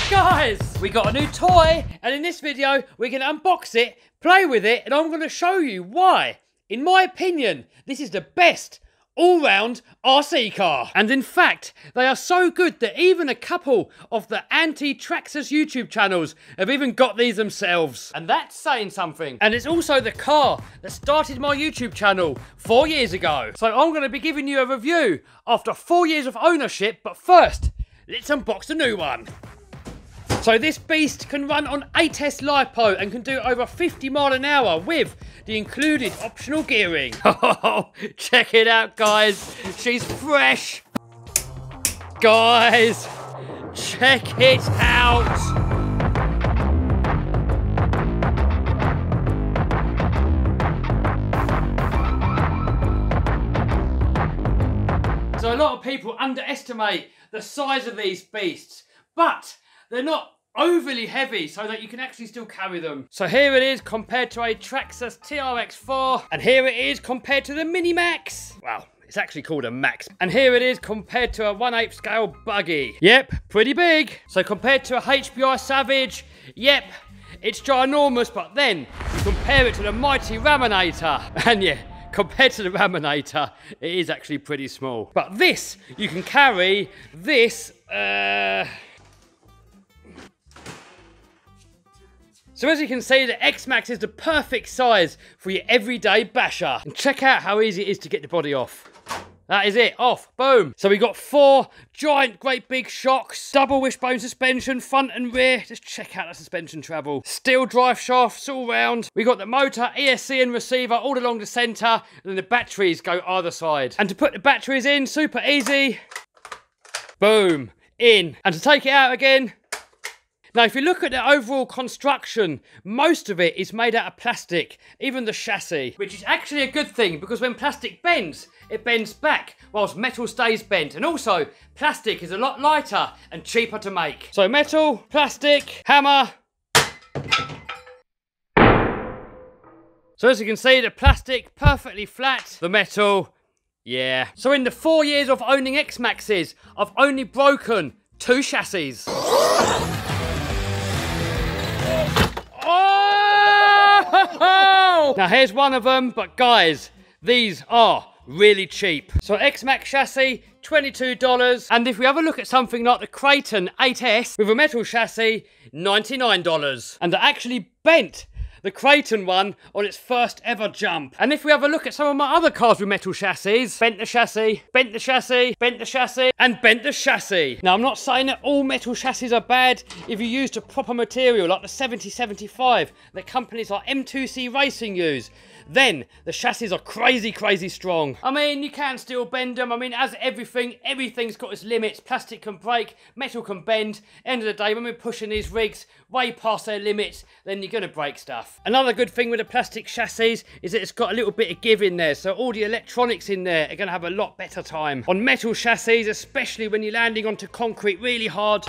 Guys, we got a new toy, and in this video, we're going to unbox it, play with it, and I'm going to show you why, in my opinion, this is the best all-round RC car. And in fact, they are so good that even a couple of the anti-Traxxas YouTube channels have even got these themselves. And that's saying something. And it's also the car that started my YouTube channel 4 years ago. So I'm going to be giving you a review after 4 years of ownership, but first, let's unbox the new one. So this beast can run on 8S LiPo and can do over 50 miles an hour with the included optional gearing. Oh, check it out, guys. She's fresh. Guys, check it out. So a lot of people underestimate the size of these beasts, but they're not overly heavy so that you can actually still carry them. So here it is compared to a Traxxas TRX4, and here it is compared to the Mini Max. Wow, it's actually called a Max. And here it is compared to a 1/8 scale buggy. Yep, pretty big. So compared to a HPI Savage, yep, it's ginormous, but then you compare it to the mighty Raminator, and yeah, compared to the Raminator, it is actually pretty small. But this, you can carry this, So as you can see, the X-Max is the perfect size for your everyday basher. And check out how easy it is to get the body off. That is it, off, boom. So we got 4 giant, great big shocks, double wishbone suspension, front and rear. Just check out the suspension travel. Steel drive shafts all round. We got the motor, ESC and receiver all along the centre, and then the batteries go either side. And to put the batteries in, super easy. Boom, in. And to take it out again. Now, if you look at the overall construction, most of it is made out of plastic, even the chassis, which is actually a good thing because when plastic bends, it bends back, whilst metal stays bent. And also, plastic is a lot lighter and cheaper to make. So metal, plastic, hammer. So as you can see, the plastic perfectly flat, the metal, yeah. So in the 4 years of owning X-Maxes, I've only broken 2 chassis. Oh! Now here's one of them, but guys, these are really cheap. So X-Max chassis, $22. And if we have a look at something like the Kraton 8S with a metal chassis, $99. And they're actually bent the Kraton one on its first ever jump. And if we have a look at some of my other cars with metal chassis, bent the chassis, bent the chassis, bent the chassis, and bent the chassis. Now, I'm not saying that all metal chassis are bad if you use the proper material, like the 7075 that companies like M2C Racing use. Then the chassis are crazy, crazy strong. I mean, you can still bend them. I mean, as everything's got its limits. Plastic can break, metal can bend. End of the day, when we're pushing these rigs way past their limits, then you're gonna break stuff. Another good thing with the plastic chassis is that it's got a little bit of give in there, so all the electronics in there are gonna have a lot better time. On metal chassis, especially when you're landing onto concrete really hard,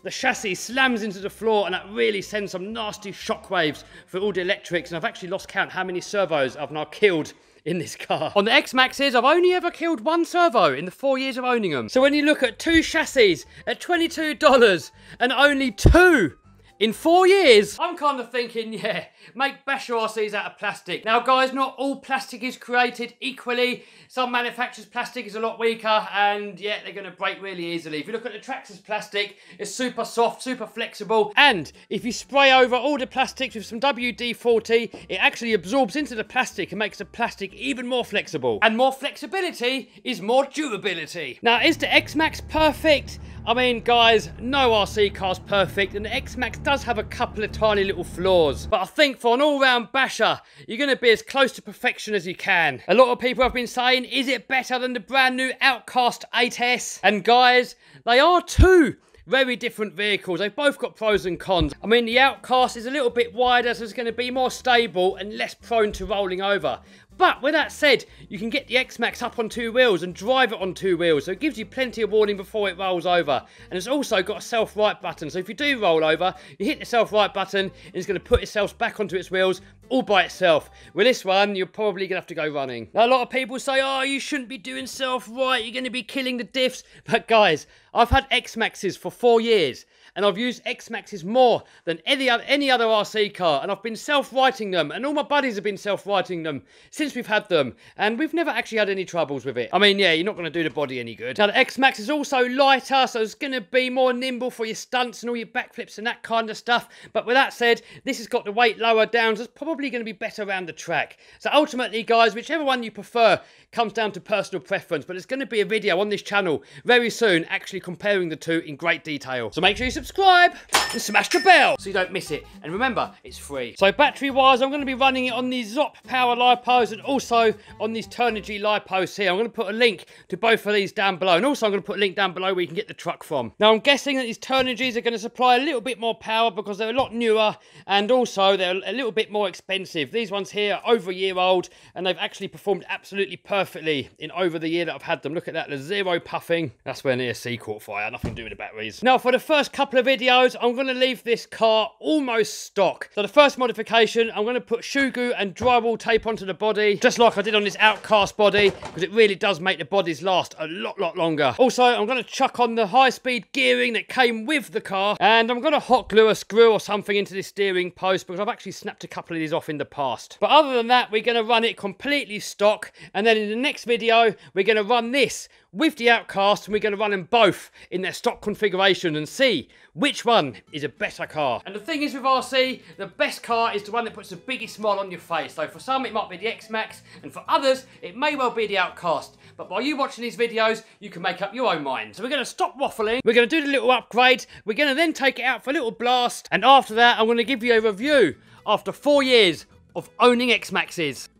the chassis slams into the floor and that really sends some nasty shockwaves for all the electrics, and I've actually lost count how many servos I've now killed in this car. On the X-Maxes, I've only ever killed 1 servo in the 4 years of owning them. So when you look at 2 chassis at $22 and only 2 in 4 years, I'm kind of thinking, yeah, make basher RCs out of plastic. Now, guys, not all plastic is created equally. Some manufacturers' plastic is a lot weaker, and yeah, they're going to break really easily. If you look at the Traxxas plastic, it's super soft, super flexible, and if you spray over all the plastics with some WD-40, it actually absorbs into the plastic and makes the plastic even more flexible. And more flexibility is more durability. Now, is the X-Max perfect? I mean, guys, no RC car's perfect, and the X-Max does have a couple of tiny little flaws. But I think for an all-round basher, you're going to be as close to perfection as you can. A lot of people have been saying, is it better than the brand new Outcast 8S? And guys, they are 2 very different vehicles. They've both got pros and cons. I mean, the Outcast is a little bit wider, so it's going to be more stable and less prone to rolling over. But with that said, you can get the X-Max up on 2 wheels and drive it on 2 wheels, so it gives you plenty of warning before it rolls over. And it's also got a self-right button, so if you do roll over, you hit the self-right button, and it's going to put itself back onto its wheels all by itself. With this one, you're probably going to have to go running. Now, a lot of people say, oh, you shouldn't be doing self-right, you're going to be killing the diffs. But guys, I've had X-Maxes for 4 years, and I've used X-Maxes more than any other RC car, and I've been self-writing them, and all my buddies have been self-writing them since we've had them, and we've never actually had any troubles with it. I mean, yeah, you're not going to do the body any good. Now, the X-Max is also lighter, so it's going to be more nimble for your stunts and all your backflips and that kind of stuff, but with that said, this has got the weight lower down, so it's probably going to be better around the track. So ultimately, guys, whichever one you prefer comes down to personal preference, but there's going to be a video on this channel very soon actually comparing the two in great detail. So make sure you subscribe and smash the bell so you don't miss it. And remember, it's free. So battery wise, I'm going to be running it on these Zop power lipos and also on these Turnigy lipos here. I'm going to put a link to both of these down below, and also I'm going to put a link down below where you can get the truck from. Now I'm guessing that these Turnigys are going to supply a little bit more power because they're a lot newer, and also they're a little bit more expensive. These ones here are over a year old, and they've actually performed absolutely perfectly in over the year that I've had them. Look at that, there's zero puffing. That's when the ESC caught fire, nothing to do with the batteries. Now for the first couple of videos, I'm going to leave this car almost stock. So the first modification, I'm going to put shoe glue and drywall tape onto the body, just like I did on this Outcast body, because it really does make the bodies last a lot longer. Also, I'm going to chuck on the high-speed gearing that came with the car, and I'm going to hot glue a screw or something into this steering post, because I've actually snapped a couple of these off in the past. But other than that, we're going to run it completely stock, and then in the next video, we're going to run this with the Outcast, and we're going to run them both in their stock configuration and see which one is a better car. And the thing is with RC, the best car is the one that puts the biggest smile on your face. So for some it might be the X-Max, and for others it may well be the Outcast. But while you're watching these videos, you can make up your own mind. So we're going to stop waffling, we're going to do the little upgrade, we're going to then take it out for a little blast, and after that I'm going to give you a review after 4 years of owning X-Maxes.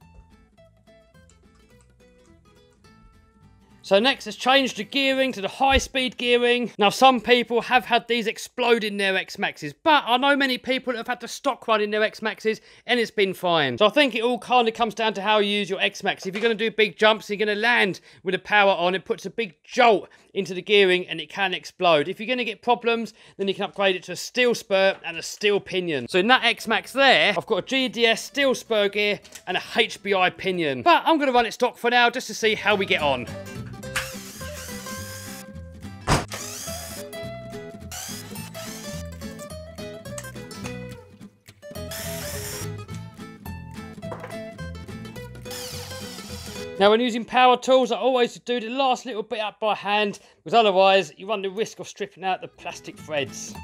So next, let's change the gearing to the high-speed gearing. Now, some people have had these explode in their X-Maxes, but I know many people that have had the stock run in their X-Maxes, and it's been fine. So I think it all kind of comes down to how you use your X-Max. If you're going to do big jumps, you're going to land with the power on, it puts a big jolt into the gearing, and it can explode. If you're going to get problems, then you can upgrade it to a steel spur and a steel pinion. So in that X-Max there, I've got a GDS steel spur gear and a HBI pinion. But I'm going to run it stock for now, just to see how we get on. Now when using power tools, I always do the last little bit up by hand, because otherwise you run the risk of stripping out the plastic threads.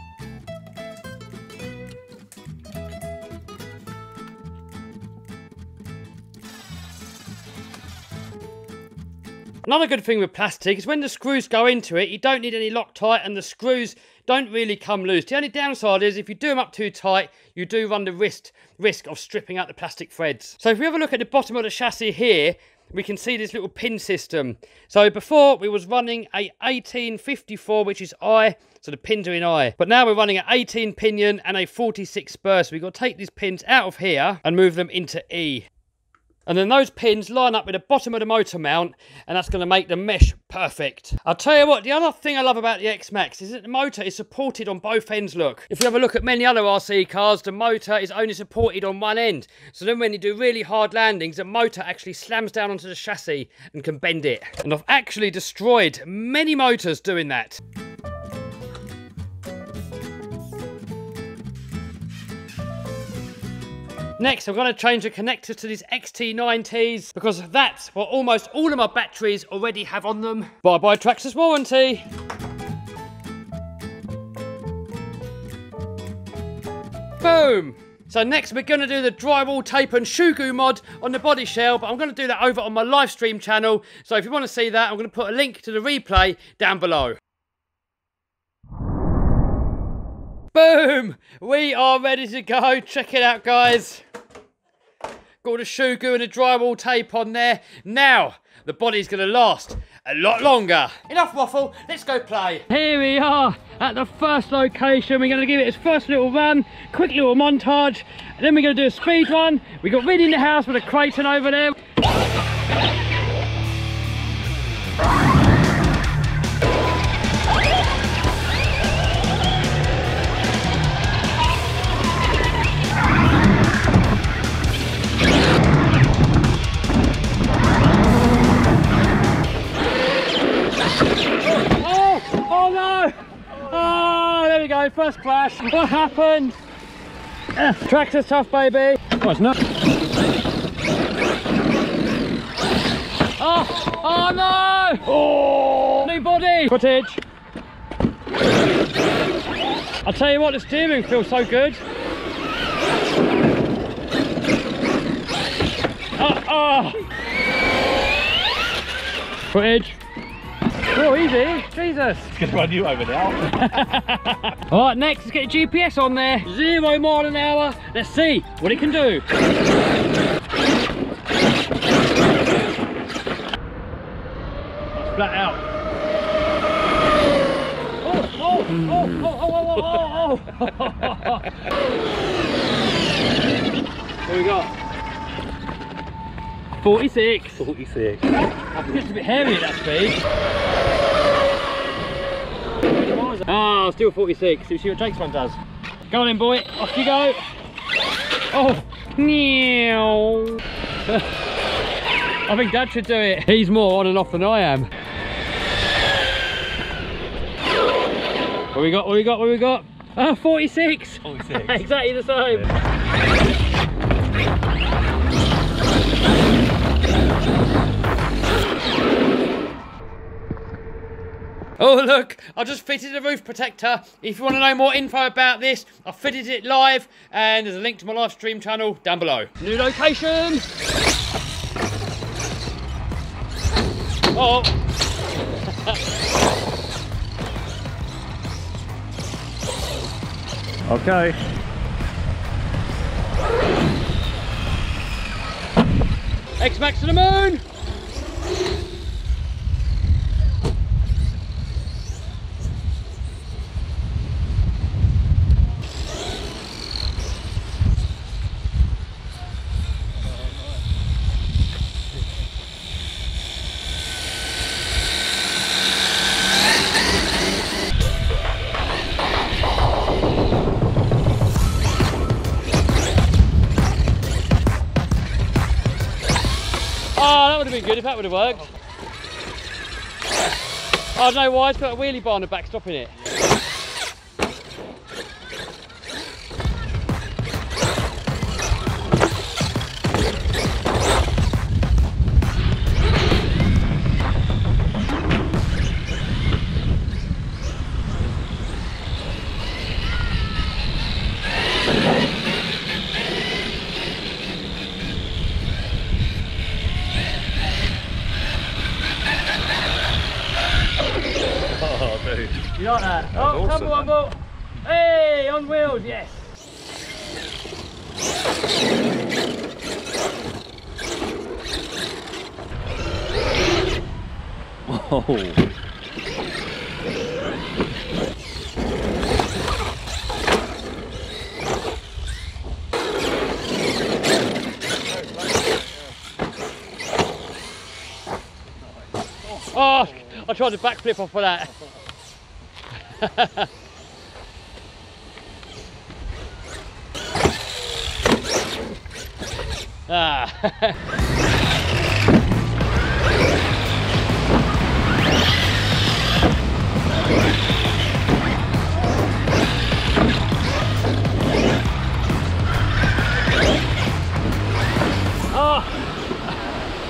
Another good thing with plastic is when the screws go into it, you don't need any Loctite, and the screws don't really come loose. The only downside is if you do them up too tight, you do run the risk of stripping out the plastic threads. So if we have a look at the bottom of the chassis here, we can see this little pin system. So before we was running a 1854, which is I, so the pins are in I. But now we're running an 18 pinion and a 46 spur. So we've got to take these pins out of here and move them into E. And then those pins line up with the bottom of the motor mount, and that's going to make the mesh perfect. I'll tell you what, the other thing I love about the X-Max is that the motor is supported on both ends, look. If you have a look at many other RC cars, the motor is only supported on one end. So then when you do really hard landings, the motor actually slams down onto the chassis and can bend it. And I've actually destroyed many motors doing that. Next, I'm going to change the connectors to these XT90s, because that's what almost all of my batteries already have on them. Bye-bye Traxxas warranty. Boom! So next we're going to do the drywall tape and shoe glue mod on the body shell, but I'm going to do that over on my live stream channel. So if you want to see that, I'm going to put a link to the replay down below. Boom! We are ready to go. Check it out, guys. Got the shoe glue and the drywall tape on there. Now, the body's going to last a lot longer. Enough waffle, let's go play. Here we are at the first location. We're going to give it its first little run, quick little montage, and then we're going to do a speed run. We got Rid in the house with a Creighton over there. first crash. What happened? Tractor's tough, baby. Oh, it's not. Oh no! Oh, new body. Footage. I'll tell you what, the steering feels so good. Footage. Oh, easy. Jesus. It's going to run you over now. Alright, next, let's get a GPS on there. 0 mile an hour. Let's see what it can do. That's flat out. Oh. What we got? 46. 46. I think it's a bit hairy at that speed. Ah, still 46. Let's see what Jake's one does. Go on then, boy. Off you go. Oh, meow. I think Dad should do it. He's more on and off than I am. What we got? What we got? What we got? Ah, 46. 46. Exactly the same. Yeah. Oh look, I just fitted a roof protector. If you want to know more info about this, I fitted it live and there's a link to my live stream channel down below. New location. Oh. Okay. X-Max to the moon. Oh, that would have been good if that would have worked. I don't know why, it's got a wheelie bar on the back stopping it. You like that? Oh, awesome, Tumble. Hey, on wheels, yes. Whoa. Oh, I tried to backflip off of that. Ah.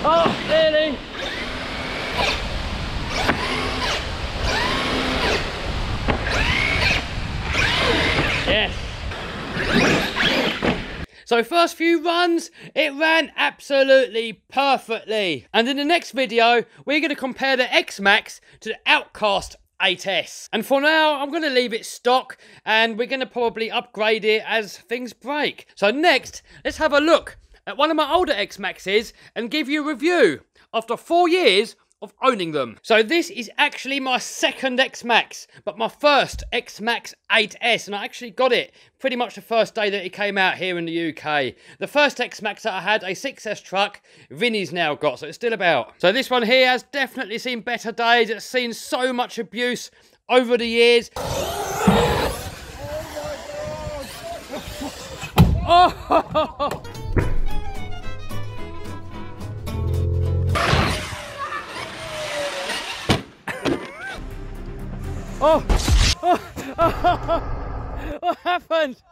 Oh, really? Yes. So first few runs, it ran absolutely perfectly. And in the next video, we're going to compare the X-Max to the Outcast 8S. And for now, I'm going to leave it stock and we're going to probably upgrade it as things break. So next, let's have a look at one of my older X-Maxes and give you a review after 4 years of owning them. So this is actually my second X-Max, but my first X-Max 8S, and I actually got it pretty much the first day that it came out here in the UK. The first X-Max that I had, a 6S truck, Vinny's now got, so it's still about. So this one here has definitely seen better days. It's seen so much abuse over the years. Oh! Oh! Oh! What happened?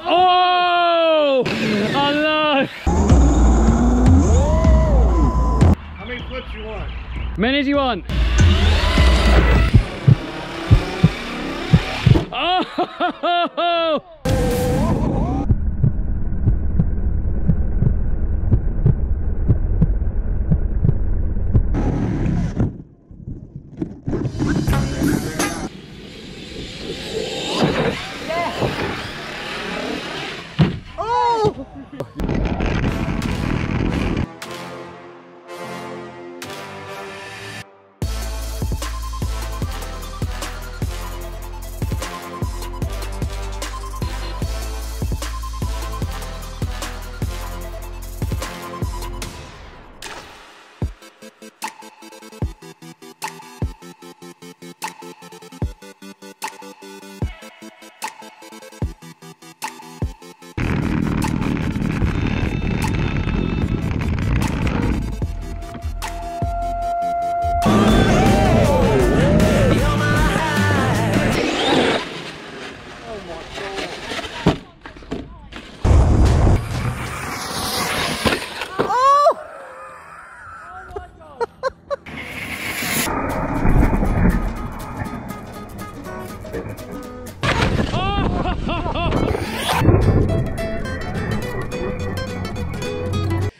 Oh! Oh no! How many flips you want? Many as you want. Oh!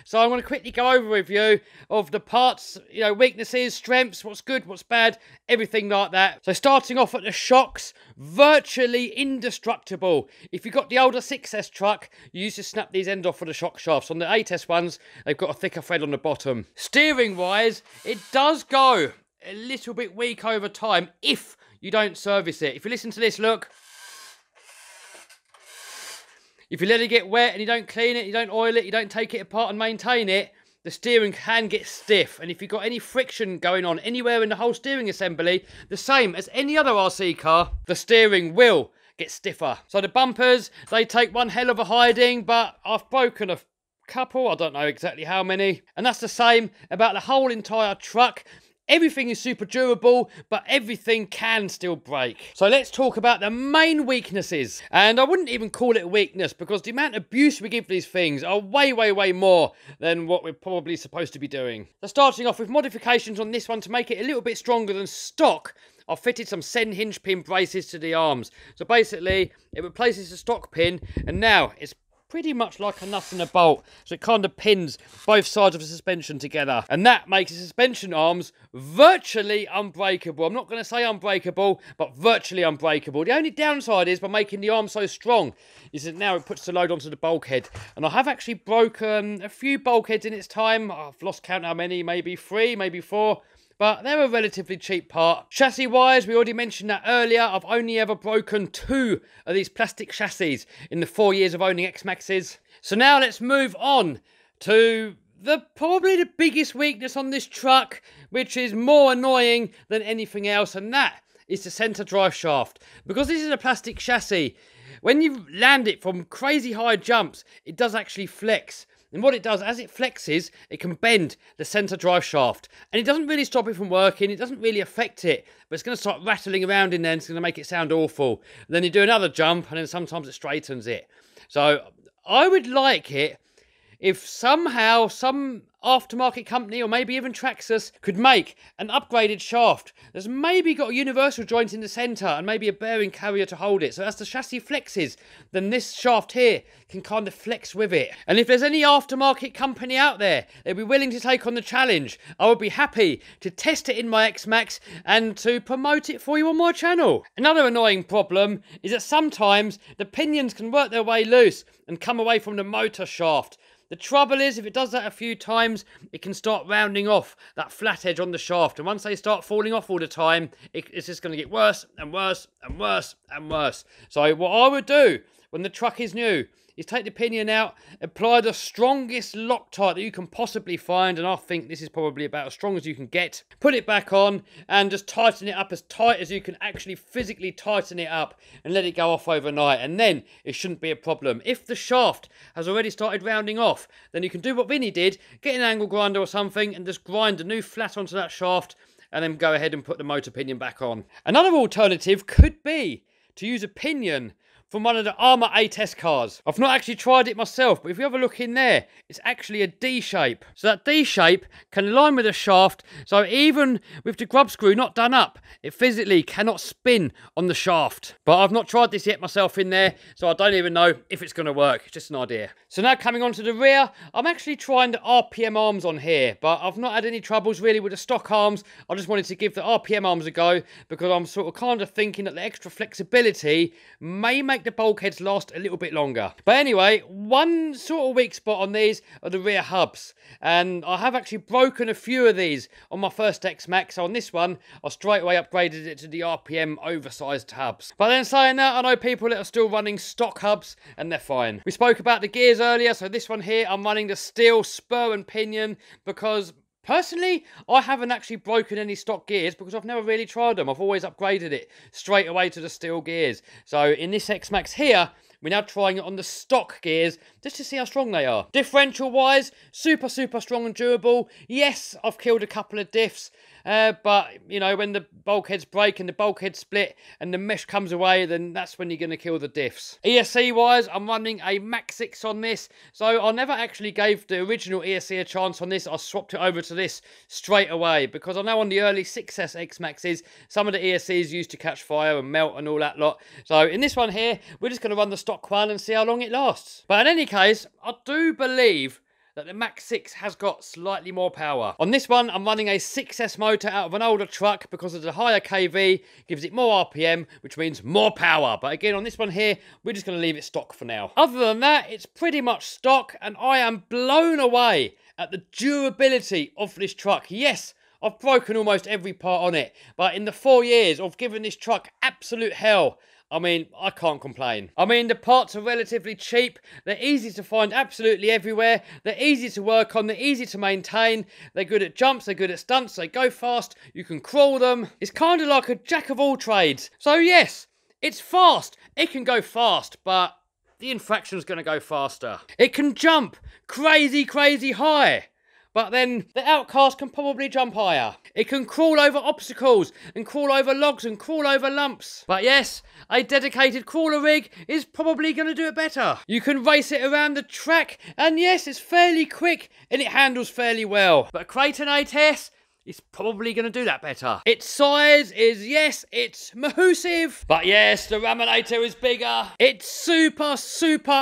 So I'm going to quickly go over a review of the parts, you know, weaknesses, strengths, what's good, what's bad, everything like that. So starting off at the shocks, virtually indestructible. If you've got the older 6S truck, you used to snap these ends off for the shock shafts. On the 8S ones, they've got a thicker thread on the bottom. Steering wise, it does go a little bit weak over time if you don't service it. If you listen to this, look. If you let it get wet and you don't clean it, you don't oil it, you don't take it apart and maintain it, the steering can get stiff. And if you've got any friction going on anywhere in the whole steering assembly, the same as any other RC car, the steering will get stiffer. So the bumpers, they take one hell of a hiding, but I've broken a couple, I don't know exactly how many. And that's the same about the whole entire truck. Everything is super durable, but everything can still break. So let's talk about the main weaknesses. And I wouldn't even call it a weakness because the amount of abuse we give these things are way, way, way more than what we're probably supposed to be doing. So starting off with modifications on this one to make it a little bit stronger than stock, I've fitted some Sen hinge pin braces to the arms. So basically, it replaces the stock pin, and now it's pretty much like a nut and a bolt, so it kind of pins both sides of the suspension together, and that makes the suspension arms virtually unbreakable. I'm not going to say unbreakable, but virtually unbreakable. The only downside is by making the arm so strong is that now it puts the load onto the bulkhead, and I have actually broken a few bulkheads in its time. I've lost count how many, maybe 3, maybe 4. But they're a relatively cheap part. Chassis-wise, we already mentioned that earlier. I've only ever broken 2 of these plastic chassis in the 4 years of owning X-Maxes. So now let's move on to probably the biggest weakness on this truck, which is more annoying than anything else, and that is the centre drive shaft. Because this is a plastic chassis, when you land it from crazy high jumps, it does actually flex. And what it does, as it flexes, it can bend the centre drive shaft. And it doesn't really stop it from working, it doesn't really affect it, but it's going to start rattling around in there and it's going to make it sound awful. And then you do another jump and then sometimes it straightens it. So I would like it if somehow some aftermarket company or maybe even Traxxas could make an upgraded shaft that's maybe got a universal joint in the centre and maybe a bearing carrier to hold it. So as the chassis flexes, then this shaft here can kind of flex with it. And if there's any aftermarket company out there that'd be willing to take on the challenge, I would be happy to test it in my X-Max and to promote it for you on my channel. Another annoying problem is that sometimes the pinions can work their way loose and come away from the motor shaft. The trouble is, if it does that a few times, it can start rounding off that flat edge on the shaft. And once they start falling off all the time, it's just going to get worse and worse and worse and worse. So what I would do when the truck is new is take the pinion out, apply the strongest Loctite that you can possibly find, and I think this is probably about as strong as you can get. Put it back on and just tighten it up as tight as you can actually physically tighten it up and let it go off overnight, and then it shouldn't be a problem. If the shaft has already started rounding off, then you can do what Vinny did, get an angle grinder or something and just grind a new flat onto that shaft and then go ahead and put the motor pinion back on. Another alternative could be to use a pinion from one of the Armour 8S cars. I've not actually tried it myself, but if you have a look in there, it's actually a D shape. So that D shape can align with the shaft, so even with the grub screw not done up, it physically cannot spin on the shaft. But I've not tried this yet myself in there, so I don't even know if it's going to work. It's just an idea. So now coming on to the rear, I'm actually trying the RPM arms on here, but I've not had any troubles really with the stock arms. I just wanted to give the RPM arms a go, because I'm sort of kind of thinking that the extra flexibility may make the bulkheads last a little bit longer. But anyway, one sort of weak spot on these are the rear hubs, and I have actually broken a few of these on my first X-Max. So on this one, I straight away upgraded it to the RPM oversized hubs. But then saying that, I know people that are still running stock hubs and they're fine. We spoke about the gears earlier, so this one here, I'm running the steel spur and pinion because personally, I haven't actually broken any stock gears because I've never really tried them. I've always upgraded it straight away to the steel gears. So in this X-Max here, we're now trying it on the stock gears just to see how strong they are. Differential wise, super strong and durable. Yes, I've killed a couple of diffs. But, you know, when the bulkheads break and the bulkhead split and the mesh comes away, then that's when you're going to kill the diffs. ESC-wise, I'm running a Max 6 on this. So I never actually gave the original ESC a chance on this. I swapped it over to this straight away because I know on the early 6S X-Maxes, some of the ESCs used to catch fire and melt and all that lot. So in this one here, we're just going to run the stock one and see how long it lasts. But in any case, I do believe that the Max 6 has got slightly more power. On this one, I'm running a 6S motor out of an older truck because of the higher KV, gives it more RPM, which means more power. But again, on this one here, we're just going to leave it stock for now. Other than that, it's pretty much stock, and I am blown away at the durability of this truck. Yes, I've broken almost every part on it, but in the 4 years, I've given this truck absolute hell. I mean, I can't complain. I mean, the parts are relatively cheap. They're easy to find absolutely everywhere. They're easy to work on. They're easy to maintain. They're good at jumps. They're good at stunts. They go fast. You can crawl them. It's kind of like a jack of all trades. So yes, it's fast. It can go fast, but the infraction's going to go faster. It can jump crazy high. But then the Outcast can probably jump higher. It can crawl over obstacles and crawl over logs and crawl over lumps. But yes, a dedicated crawler rig is probably going to do it better. You can race it around the track, and yes, it's fairly quick and it handles fairly well. But a Kraton 8S, it's probably going to do that better. Its size is, yes, it's massive. But yes, the Raminator is bigger. It's super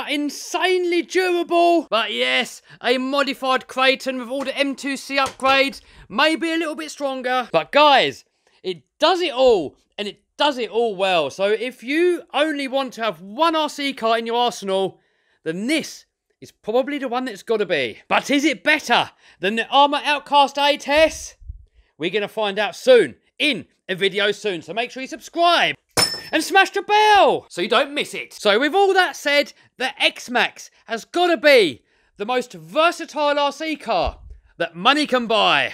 insanely durable. But yes, a modified Kraton with all the M2C upgrades may be a little bit stronger. But guys, it does it all, and it does it all well. So if you only want to have one RC car in your arsenal, then this is probably the one that's got to be. But is it better than the Armour Outcast 8S? We're going to find out soon, in a video soon. So make sure you subscribe and smash the bell so you don't miss it. So with all that said, the X-Max has got to be the most versatile RC car that money can buy.